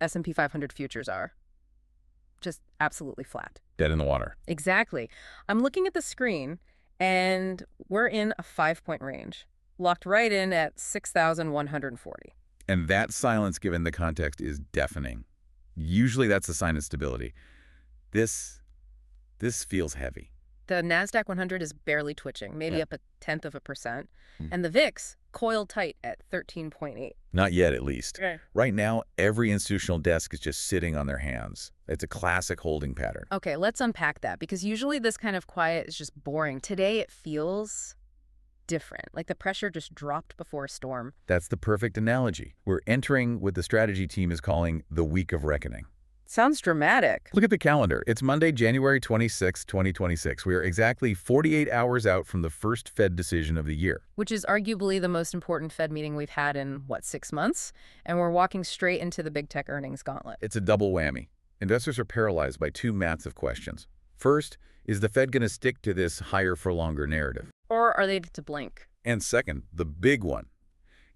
S&P 500 futures are. Just absolutely flat. Dead in the water. Exactly. I'm looking at the screen, and we're in a 5-point range, locked right in at 6,140. And that silence, given the context, is deafening. Usually that's a sign of stability. This feels heavy. The Nasdaq 100 is barely twitching, maybe up 0.1%, Mm. and the VIX coiled tight at 13.8. Not yet, at least. Okay. Right now, every institutional desk is just sitting on their hands. It's a classic holding pattern. Okay, let's unpack that, because usually this kind of quiet is just boring. Today it feels different, like the pressure just dropped before a storm. That's the perfect analogy. We're entering what the strategy team is calling the week of reckoning. Sounds dramatic. Look at the calendar. It's Monday, January 26, 2026. We are exactly 48 hours out from the first Fed decision of the year. Which is arguably the most important Fed meeting we've had in, 6 months? And we're walking straight into the big tech earnings gauntlet. It's a double whammy. Investors are paralyzed by two massive questions. First, is the Fed going to stick to this higher for longer narrative? Or are they to blink? And second, the big one.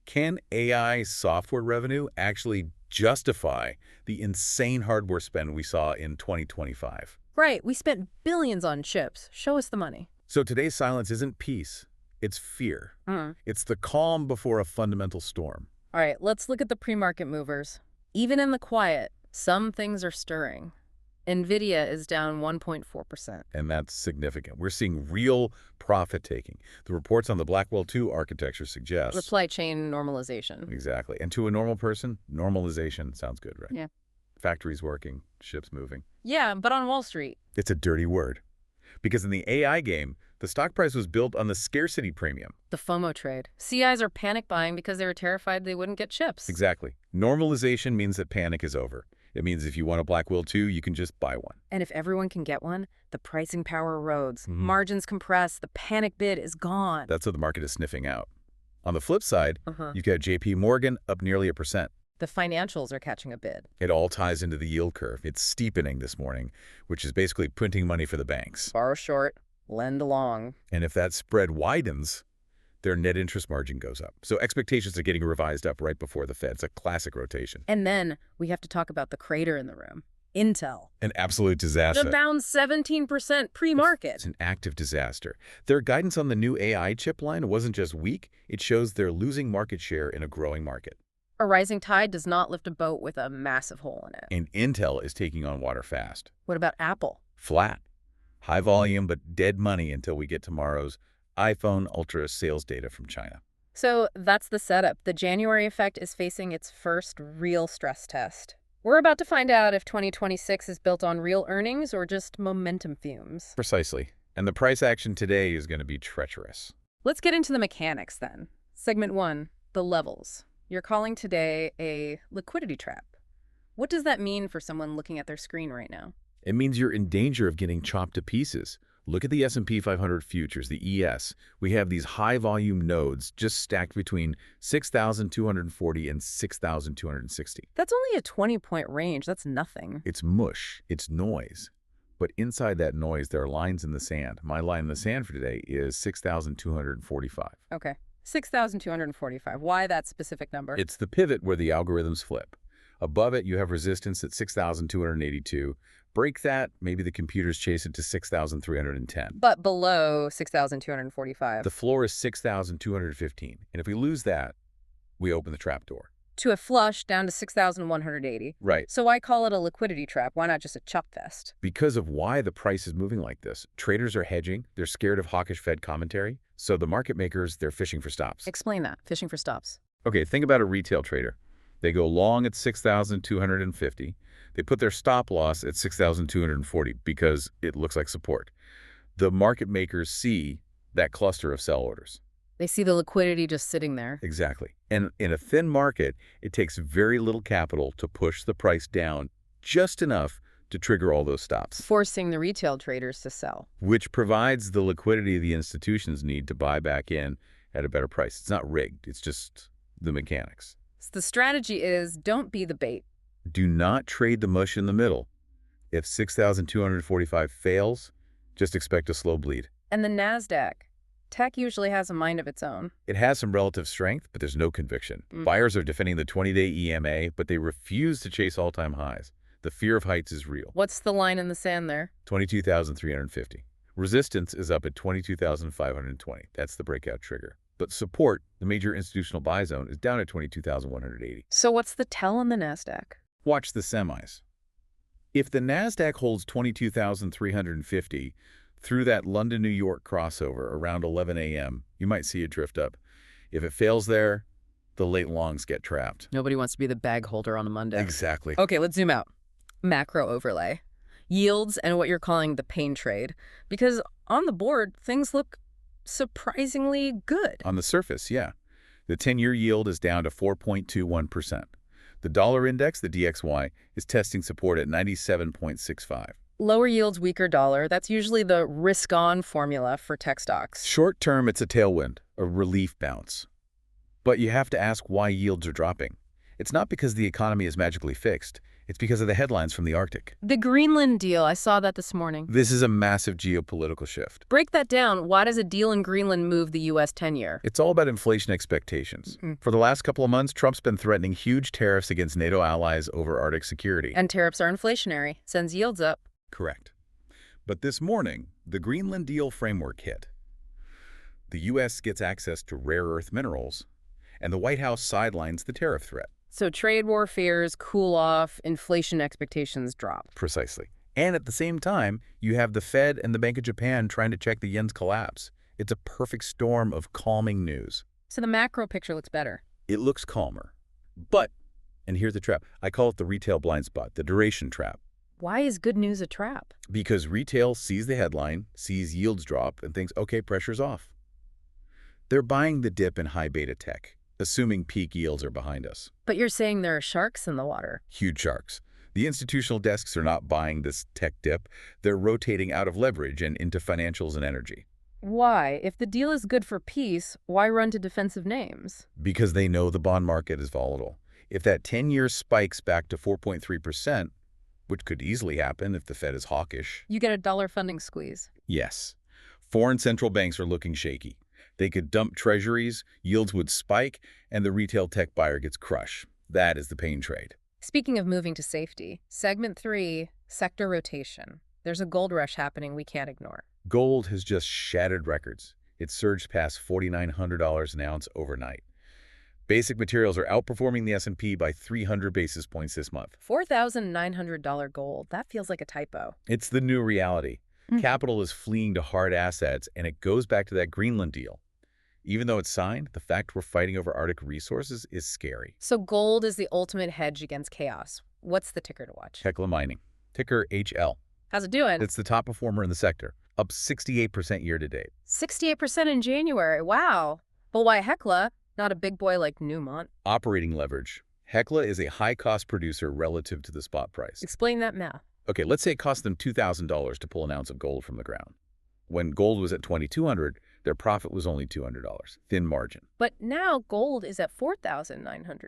Can AI software revenue actually justify the insane hardware spend we saw in 2025? Right, we spent billions on chips. Show us the money. So today's silence isn't peace, it's fear. It's the calm before a fundamental storm. All right, let's look at the pre-market movers. Even in the quiet, some things are stirring. NVIDIA is down 1.4%. And that's significant. We're seeing real profit-taking. The reports on the Blackwell 2 architecture suggest... Supply chain normalization. Exactly. And to a normal person, normalization sounds good, right? Yeah. Factories working, ships moving. Yeah, but on Wall Street. It's a dirty word. Because in the AI game, the stock price was built on the scarcity premium. The FOMO trade. CIs are panic buying because they were terrified they wouldn't get chips. Exactly. Normalization means that panic is over. It means if you want a Blackwell 2, you can just buy one. And if everyone can get one, the pricing power erodes. Margins compress. The panic bid is gone. That's what the market is sniffing out. On the flip side, you've got JP Morgan up nearly 1%. The financials are catching a bid. It all ties into the yield curve. It's steepening this morning, which is basically printing money for the banks. Borrow short, lend long. And if that spread widens, their net interest margin goes up. So expectations are getting revised up right before the Fed. It's a classic rotation. And then we have to talk about the crater in the room. Intel. An absolute disaster. They're down 17% pre-market. It's an active disaster. Their guidance on the new AI chip line wasn't just weak. It shows they're losing market share in a growing market. A rising tide does not lift a boat with a massive hole in it. And Intel is taking on water fast. What about Apple? Flat. High volume, but dead money until we get tomorrow's iPhone Ultra sales data from China. So that's the setup. The January effect is facing its first real stress test. We're about to find out if 2026 is built on real earnings or just momentum fumes. Precisely. And the price action today is going to be treacherous. Let's get into the mechanics then. Segment 1, the levels. You're calling today a liquidity trap. What does that mean for someone looking at their screen right now? It means you're in danger of getting chopped to pieces. Look at the S&P 500 futures, the ES. We have these high-volume nodes just stacked between 6,240 and 6,260. That's only a 20-point range. That's nothing. It's mush. It's noise. But inside that noise, there are lines in the sand. My line in the sand for today is 6,245. Okay. 6,245. Why that specific number? It's the pivot where the algorithms flip. Above it, you have resistance at 6,282. Break that, maybe the computers chase it to 6,310. But below 6,245. The floor is 6,215. And if we lose that, we open the trap door. To a flush down to 6,180. Right. So why call it a liquidity trap? Why not just a chop fest? Because of why the price is moving like this. Traders are hedging. They're scared of hawkish Fed commentary. So the market makers, they're fishing for stops. Explain that. Fishing for stops. Okay, think about a retail trader. They go long at 6,250. They put their stop loss at 6,240 because it looks like support. The market makers see that cluster of sell orders. They see the liquidity just sitting there. Exactly. And in a thin market, it takes very little capital to push the price down just enough to trigger all those stops. Forcing the retail traders to sell. Which provides the liquidity the institutions need to buy back in at a better price. It's not rigged. It's just the mechanics. So the strategy is don't be the bait. Do not trade the mush in the middle. If 6,245 fails, just expect a slow bleed. And the Nasdaq, Tech usually has a mind of its own. It has some relative strength, but there's no conviction. Buyers are defending the 20-day EMA, but they refuse to chase all-time highs. The fear of heights is real. What's the line in the sand there? 22,350. Resistance is up at 22,520. That's the breakout trigger. But support, the major institutional buy zone, is down at 22,180. So what's the tell on the Nasdaq? Watch the semis. If the Nasdaq holds 22,350 through that London-New York crossover around 11 a.m., you might see it drift up. If it fails there, the late longs get trapped. Nobody wants to be the bag holder on a Monday. Exactly. Okay, let's zoom out. Macro overlay. Yields and what you're calling the pain trade. Because on the board, things look surprisingly good. On the surface, yeah. The 10-year yield is down to 4.21%. The dollar index, the DXY, is testing support at 97.65. Lower yields, weaker dollar. That's usually the risk-on formula for tech stocks. Short term, it's a tailwind, a relief bounce. But you have to ask why yields are dropping. It's not because the economy is magically fixed. It's because of the headlines from the Arctic. The Greenland Deal, I saw that this morning. This is a massive geopolitical shift. Break that down. Why does a deal in Greenland move the U.S. 10-year? It's all about inflation expectations. For the last couple of months, Trump's been threatening huge tariffs against NATO allies over Arctic security. And tariffs are inflationary. Sends yields up. Correct. But this morning, the Greenland Deal framework hit. The U.S. gets access to rare earth minerals, and the White House sidelines the tariff threat. So trade war fears cool off, inflation expectations drop. Precisely. And at the same time, you have the Fed and the Bank of Japan trying to check the yen's collapse. It's a perfect storm of calming news. So the macro picture looks better. It looks calmer. But, and here's the trap, I call it the retail blind spot, the duration trap. Why is good news a trap? Because retail sees the headline, sees yields drop, and thinks, okay, pressure's off. They're buying the dip in high beta tech, assuming peak yields are behind us. But you're saying there are sharks in the water. Huge sharks. The institutional desks are not buying this tech dip. They're rotating out of leverage and into financials and energy. Why? If the deal is good for peace, why run to defensive names? Because they know the bond market is volatile. If that 10-year spikes back to 4.3%, which could easily happen if the Fed is hawkish. You get a dollar funding squeeze. Yes. Foreign central banks are looking shaky. They could dump treasuries, yields would spike, and the retail tech buyer gets crushed. That is the pain trade. Speaking of moving to safety, segment 3, sector rotation. There's a gold rush happening we can't ignore. Gold has just shattered records. It surged past $4,900 an ounce overnight. Basic materials are outperforming the S&P by 300 basis points this month. $4,900 gold. That feels like a typo. It's the new reality. Capital is fleeing to hard assets, and it goes back to that Greenland deal. Even though it's signed, the fact we're fighting over Arctic resources is scary. So gold is the ultimate hedge against chaos. What's the ticker to watch? Hecla Mining, ticker HL. How's it doing? It's the top performer in the sector, up 68% year to date. 68% in January. Wow. But why Hecla? Not a big boy like Newmont. Operating leverage. Hecla is a high-cost producer relative to the spot price. Explain that math. Okay, let's say it cost them $2,000 to pull an ounce of gold from the ground. When gold was at $2,200, their profit was only $200. Thin margin. But now gold is at $4,900.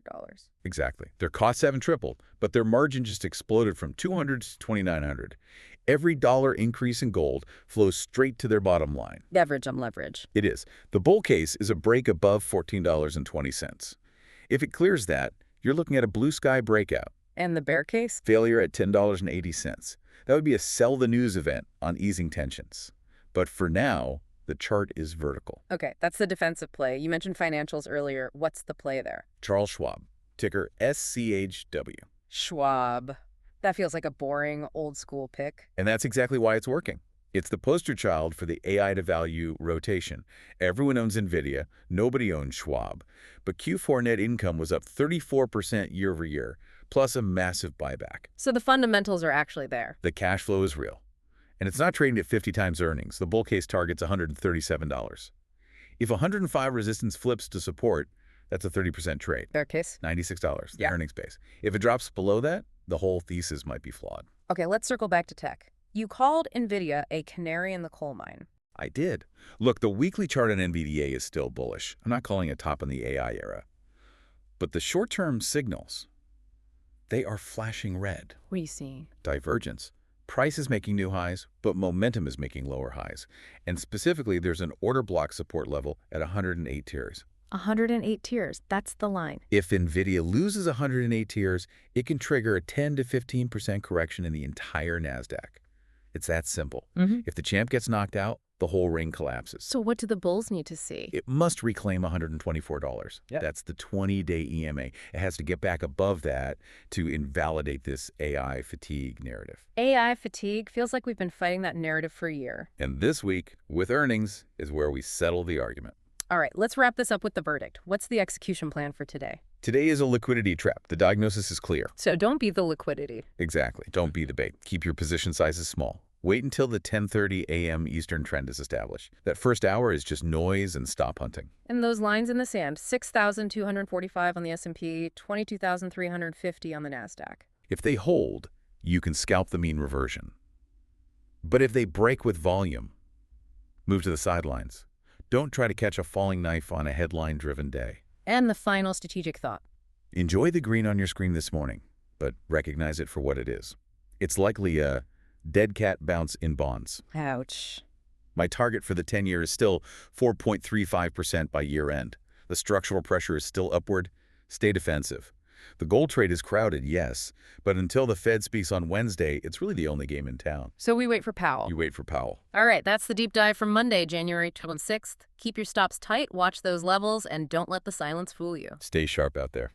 Exactly. Their costs haven't tripled, but their margin just exploded from $200 to $2,900. Every dollar increase in gold flows straight to their bottom line. Leverage on leverage. It is. The bull case is a break above $14.20. If it clears that, you're looking at a blue sky breakout. And the bear case? Failure at $10.80. That would be a sell the news event on easing tensions. But for now, the chart is vertical. Okay, that's the defensive play. You mentioned financials earlier. What's the play there? Charles Schwab, ticker SCHW. Schwab. That feels like a boring, old-school pick. And that's exactly why it's working. It's the poster child for the AI to value rotation. Everyone owns NVIDIA. Nobody owns Schwab. But Q4 net income was up 34% year over year, plus a massive buyback. So the fundamentals are actually there. The cash flow is real. And it's not trading at 50 times earnings. The bull case target's $137. If 105 resistance flips to support, that's a 30% trade. Bear case? $96, Yeah. earnings base. If it drops below that, the whole thesis might be flawed. Okay, let's circle back to tech. You called NVIDIA a canary in the coal mine. I did. Look, the weekly chart on NVDA is still bullish. I'm not calling it top in the AI era. But the short-term signals, they are flashing red. What are you seeing? Divergence. Price is making new highs, but momentum is making lower highs. And specifically, there's an order block support level at 108 tiers. 108 tiers, that's the line. If NVIDIA loses 108 tiers, it can trigger a 10 to 15% correction in the entire Nasdaq. It's that simple. If the champ gets knocked out, the whole ring collapses. So what do the bulls need to see? It must reclaim $124. That's the 20-day EMA. It has to get back above that to invalidate this AI fatigue narrative. AI fatigue feels like we've been fighting that narrative for a year. And this week, with earnings, is where we settle the argument. All right, let's wrap this up with the verdict. What's the execution plan for today? Today is a liquidity trap. The diagnosis is clear. So don't be the liquidity. Exactly. Don't be the bait. Keep your position sizes small. Wait until the 10:30 a.m. Eastern trend is established. That first hour is just noise and stop hunting. And those lines in the sand, 6,245 on the S&P, 22,350 on the Nasdaq. If they hold, you can scalp the mean reversion. But if they break with volume, move to the sidelines. Don't try to catch a falling knife on a headline-driven day. And the final strategic thought. Enjoy the green on your screen this morning, but recognize it for what it is. It's likely a dead cat bounce in bonds. Ouch. My target for the 10-year is still 4.35% by year-end. The structural pressure is still upward. Stay defensive. The gold trade is crowded, yes, but until the Fed speaks on Wednesday, it's really the only game in town. So we wait for Powell. You wait for Powell. All right, that's the deep dive from Monday, January 26th. Keep your stops tight, watch those levels, and don't let the silence fool you. Stay sharp out there.